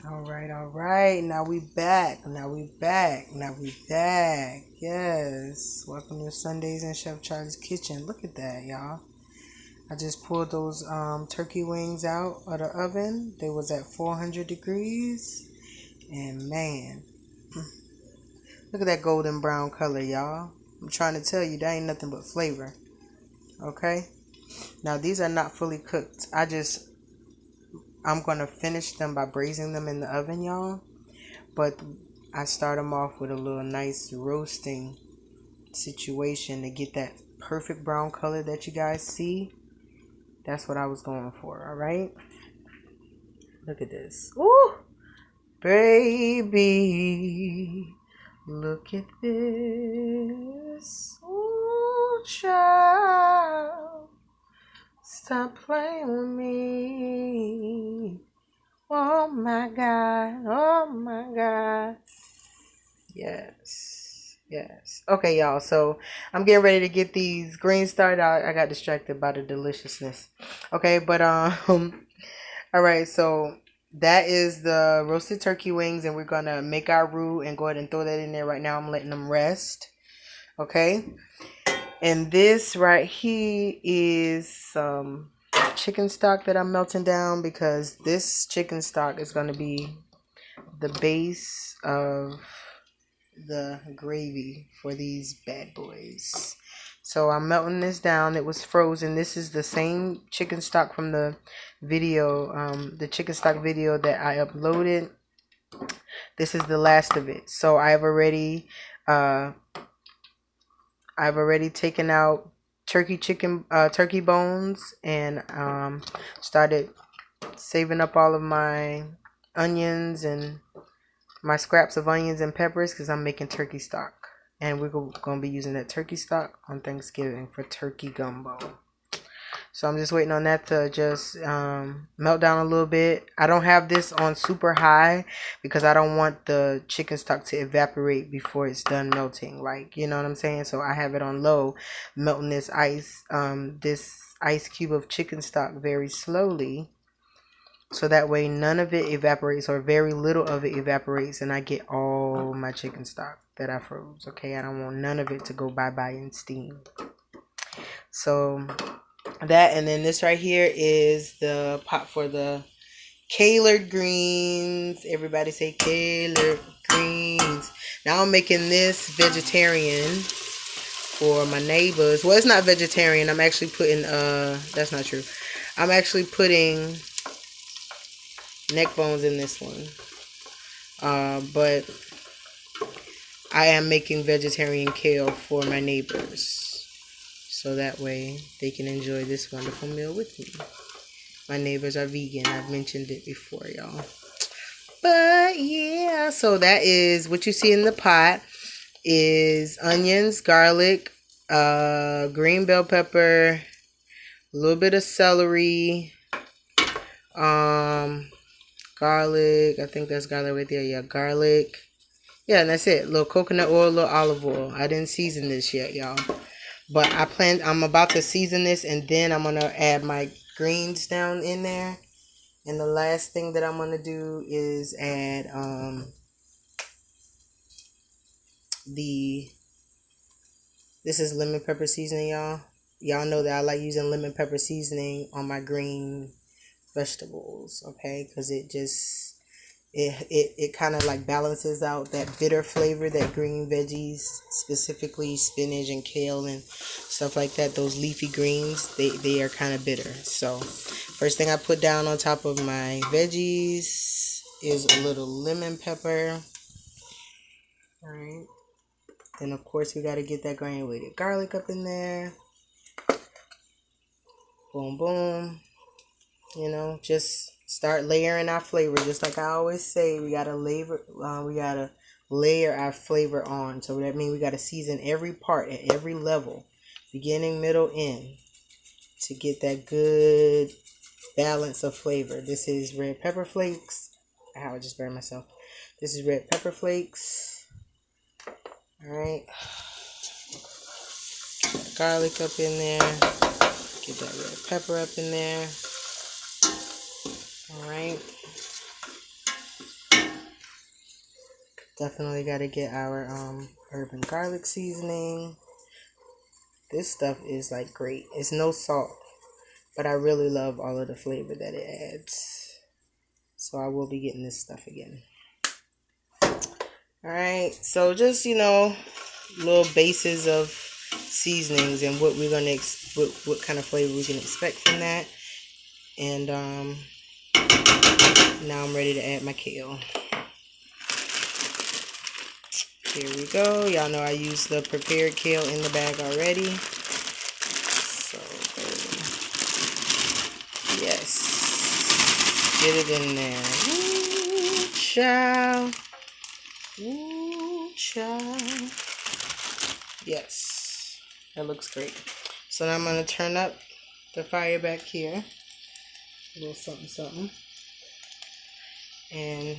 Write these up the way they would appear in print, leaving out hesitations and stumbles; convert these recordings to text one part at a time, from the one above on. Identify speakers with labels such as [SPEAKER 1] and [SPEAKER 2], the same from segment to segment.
[SPEAKER 1] All right. Now we back. Yes. Welcome to Sundays in Chef Charlie's Kitchen. Look at that, y'all. I just pulled those turkey wings out of the oven. They was at 400 degrees. And man, look at that golden brown color, y'all. I'm trying to tell you, that ain't nothing but flavor. Okay? Now, these are not fully cooked. I'm going to finish them by braising them in the oven, y'all. But I start them off with a little nice roasting situation to get that perfect brown color that you guys see. That's what I was going for, all right? Look at this. Ooh, baby, look at this. Ooh, child, stop playing with me. Oh my God. Oh my God. Yes. Okay, y'all. So I'm getting ready to get these greens started. I got distracted by the deliciousness. Okay, but all right. So that is the roasted turkey wings, and we're gonna make our roux and go ahead and throw that in there right now. I'm letting them rest. Okay. And this right here is some chicken stock that I'm melting down, because this chicken stock is going to be the base of the gravy for these bad boys. So I'm melting this down. It was frozen. This is the same chicken stock from the video, the chicken stock video that I uploaded. This is the last of it. So I've already taken out turkey bones, and started saving up all of my onions and my scraps of onions and peppers, because I'm making turkey stock, and we're going to be using that turkey stock on Thanksgiving for turkey gumbo. So I'm just waiting on that to just melt down a little bit. I don't have this on super high because I don't want the chicken stock to evaporate before it's done melting. Like, you know what I'm saying? So I have it on low, melting this ice cube of chicken stock very slowly. So that way none of it evaporates, or very little of it evaporates, and I get all my chicken stock that I froze. Okay, I don't want none of it to go bye-bye in steam. So that, and then this right here is the pot for the Kalerd greens. Everybody say Kalerd greens. Now I'm making this vegetarian for my neighbors. Well, it's not vegetarian. I'm actually putting that's not true. I'm actually putting neck bones in this one. But I am making vegetarian kale for my neighbors, so that way they can enjoy this wonderful meal with me. My neighbors are vegan. I've mentioned it before, y'all. But yeah, so that is what you see in the pot is onions, garlic, green bell pepper, a little bit of celery, garlic. I think that's garlic right there. Yeah, garlic. Yeah, and that's it. A little coconut oil, a little olive oil. I didn't season this yet, y'all. But I'm about to season this, and then I'm going to add my greens down in there. And the last thing that I'm going to do is add this is lemon pepper seasoning, y'all. Y'all know that I like using lemon pepper seasoning on my green vegetables, okay? Because it kind of like balances out that bitter flavor that green veggies, specifically spinach and kale and stuff like that, those leafy greens, they are kind of bitter. So first thing I put down on top of my veggies is a little lemon pepper. All right. Then of course we got to get that granulated garlic up in there. Boom, boom. You know, just start layering our flavor. Just like I always say, we gotta layer our flavor on. So that means we gotta season every part at every level, beginning, middle, end, to get that good balance of flavor. This is red pepper flakes. I just burned myself. This is red pepper flakes. All right, garlic up in there. Get that red pepper up in there. All right. Definitely got to get our herb and garlic seasoning. This stuff is like great. It's no salt, but I really love all of the flavor that it adds. So I will be getting this stuff again. Alright, so just, little bases of seasonings and what we're gonna what kind of flavor we can expect from that. And now I'm ready to add my kale. Here we go. Y'all know I used the prepared kale in the bag already. So yes, get it in there. Ooh, child. Ooh, child. Yes, that looks great. So now I'm gonna turn up the fire back here. A little something, something. And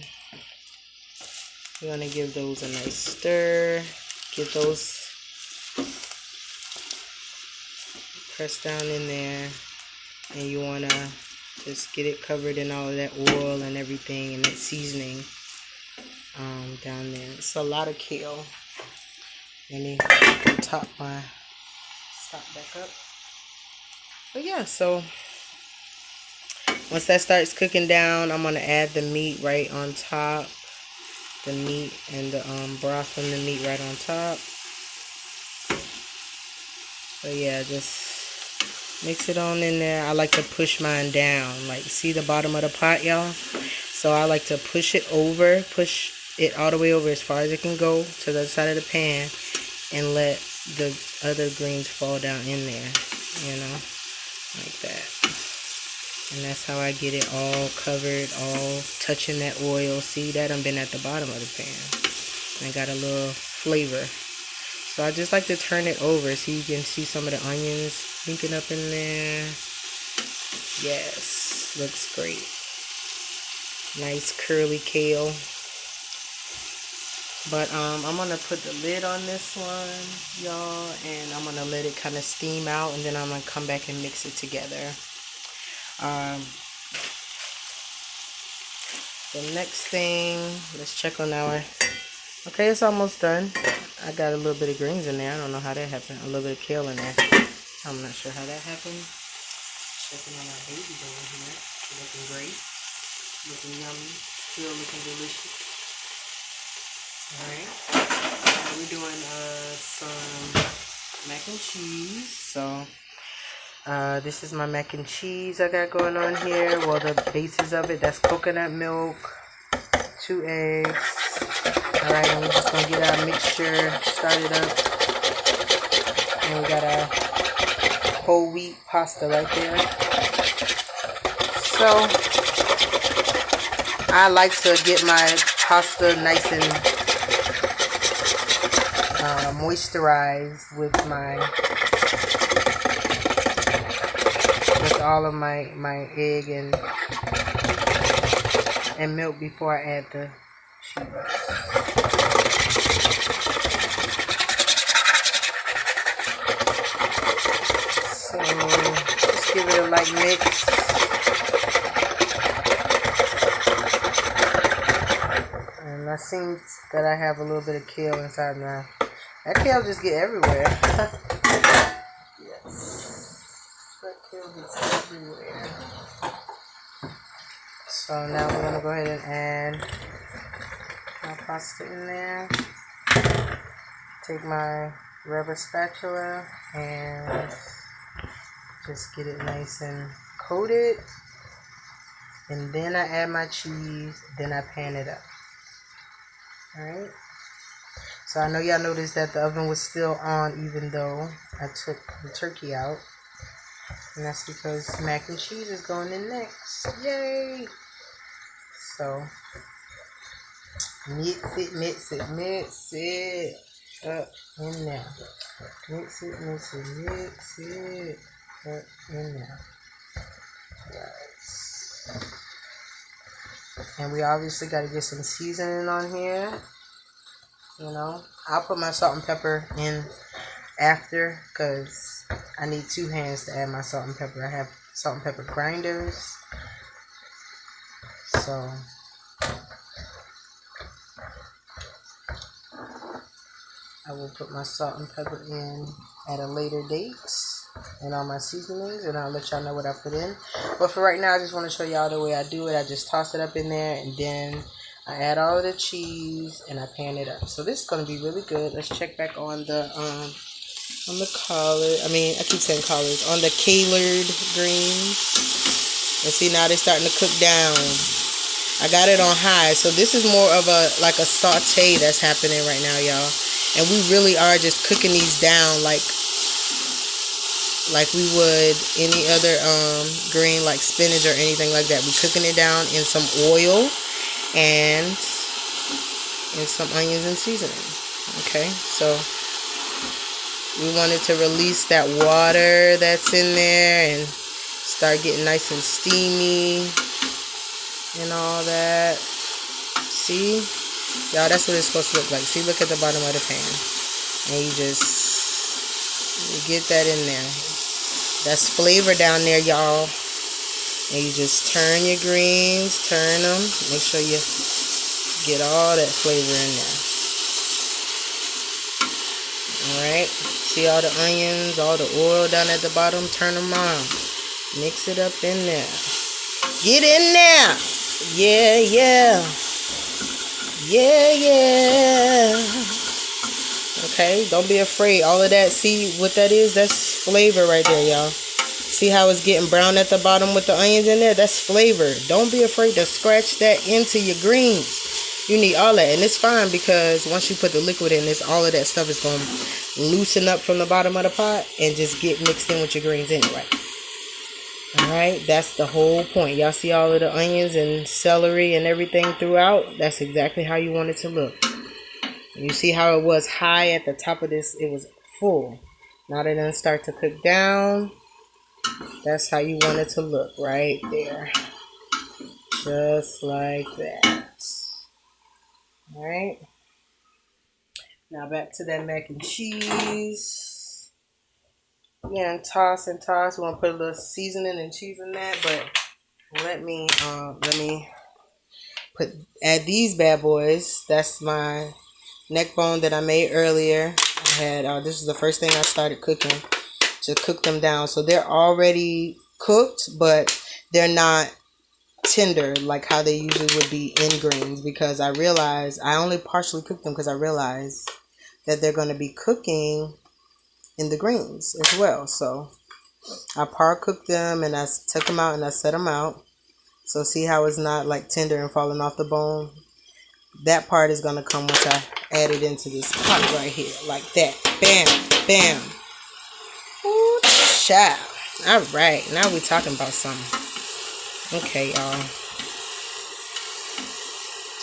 [SPEAKER 1] we're gonna give those a nice stir. Get those pressed down in there. And you wanna just get it covered in all of that oil and everything and that seasoning down there. It's a lot of kale. Let me stop back up. But yeah, so once that starts cooking down, I'm gonna add the meat right on top. The meat and the broth from the meat right on top. So yeah, just mix it on in there. I like to push mine down. Like, see the bottom of the pot, y'all? So I like to push it all the way over as far as it can go to the other side of the pan, and let the other greens fall down in there, like that. And that's how I get it all covered, all touching that oil. See, that done been at the bottom of the pan. And I got a little flavor. So I just like to turn it over so you can see some of the onions pinking up in there. Yes, looks great. Nice curly kale. But I'm gonna put the lid on this one, y'all, and I'm gonna let it kind of steam out, and then I'm gonna come back and mix it together. The next thing, let's check on our. Okay, it's almost done. I got a little bit of greens in there. I don't know how that happened. A little bit of kale in there. I'm not sure how that happened. Checking on our baby down here. Looking great. Looking yummy. Still looking delicious. Alright. We're doing some mac and cheese. So this is my mac and cheese I got going on here. Well, the basis of it, that's coconut milk, 2 eggs. Alright, and we're just going to get our mixture started up. And we got our whole wheat pasta right there. So, I like to get my pasta nice and moisturized with all of my egg and milk before I add the cheese. So just give it a light mix. And I seem that I have a little bit of kale inside now. That kale just get everywhere. Yes. That kale gets everywhere. So now we're going to go ahead and add my pasta in there. Take my rubber spatula and just get it nice and coated. And then I add my cheese. Then I pan it up. Alright. So I know y'all noticed that the oven was still on even though I took the turkey out. And that's because mac and cheese is going in next. Yay! So, mix it up in there. Mix it up in there. Right. And we obviously got to get some seasoning on here. I'll put my salt and pepper in after because I need 2 hands to add my salt and pepper. I have salt and pepper grinders. So I will put my salt and pepper in at a later date and all my seasonings, and I'll let y'all know what I put in. But for right now, I just want to show y'all the way I do it. I just toss it up in there, and then I add all of the cheese and I pan it up. So this is going to be really good. Let's check back on the collard. I mean, I keep saying collards. On the Kalerd greens. And see, now they're starting to cook down. I got it on high, so this is more of a like a saute that's happening right now, y'all. And we really are just cooking these down like we would any other green, like spinach or anything like that. We're cooking it down in some oil and some onions and seasoning. Okay, so we wanted to release that water that's in there and start getting nice and steamy and all that. See, y'all, that's what it's supposed to look like. See, look at the bottom of the pan, and you get that in there. That's flavor down there, y'all. And you just turn your greens, turn them, make sure you get all that flavor in there. Alright, see all the onions, all the oil down at the bottom, turn them on. Mix it up in there. Get in there. Yeah, yeah. Yeah, yeah. Okay, don't be afraid. All of that, see what that is? That's flavor right there, y'all. See how it's getting brown at the bottom with the onions in there? That's flavor. Don't be afraid to scratch that into your greens. You need all that, and it's fine because once you put the liquid in this, all of that stuff is going to loosen up from the bottom of the pot and just get mixed in with your greens anyway. Alright, that's the whole point. Y'all see all of the onions and celery and everything throughout? That's exactly how you want it to look. You see how it was high at the top of this? It was full. Now they done start to cook down. That's how you want it to look right there. Just like that. Alright. Now back to that mac and cheese. Yeah, and toss and toss. We want to put a little seasoning and cheese in that, but let me add these bad boys. That's my neck bone that I made earlier. I had this is the first thing I started cooking to cook them down. So they're already cooked, but they're not tender like how they usually would be in greens, because I realized I only partially cooked them because I realized that they're going to be cooking in the greens as well. So I par cooked them and I took them out and I set them out. So see how it's not like tender and falling off the bone? That part is going to come once I add it into this pot right here, like that. Bam, bam. Ooh, child. All right, now we're talking about something. Okay, y'all.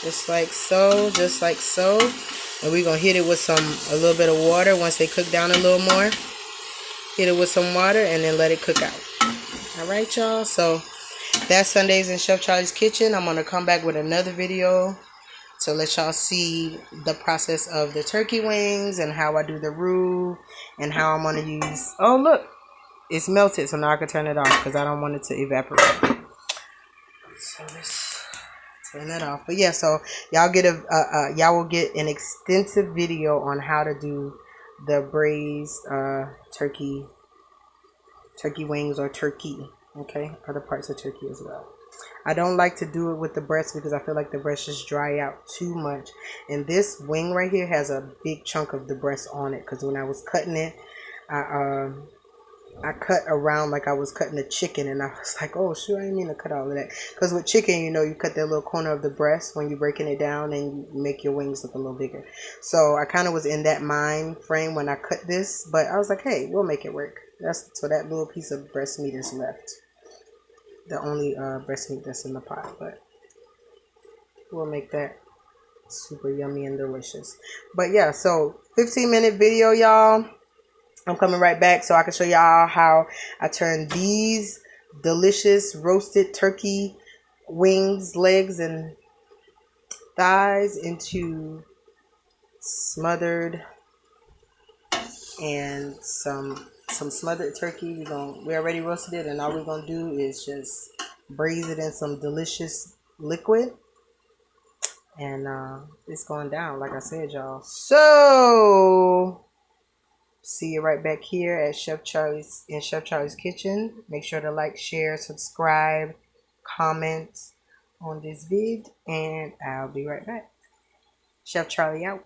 [SPEAKER 1] Just like so, just like so. And we're going to hit it with a little bit of water once they cook down a little more. Hit it with some water and then let it cook out. All right, y'all. So that's Sundays in Chef Charlie's Kitchen. I'm going to come back with another video to let y'all see the process of the turkey wings and how I do the roux and how I'm going to use... Oh, look. It's melted, so now I can turn it off because I don't want it to evaporate. So let's turn that off. But yeah, so y'all y'all will get an extensive video on how to do the braised turkey wings or turkey. Okay, other parts of turkey as well. I don't like to do it with the breast because I feel like the breast just dry out too much. And this wing right here has a big chunk of the breast on it because when I was cutting it, I cut around like I was cutting a chicken, and I was like, oh shoot, I didn't mean to cut all of that. Because with chicken, you know, you cut that little corner of the breast when you're breaking it down and you make your wings look a little bigger. So I kind of was in that mind frame when I cut this, but I was like, hey, we'll make it work. So that little piece of breast meat is left. The only breast meat that's in the pot, but we'll make that super yummy and delicious. But yeah, so 15-minute video, y'all. I'm coming right back so I can show y'all how I turn these delicious roasted turkey wings, legs, and thighs into smothered and some smothered turkey. We already roasted it, and all we're gonna do is just braise it in some delicious liquid and it's going down, like I said, y'all. So see you right back here at Chef Charlie's kitchen. Make sure to like, share, subscribe, comment on this vid, and I'll be right back. Chef Charlie out.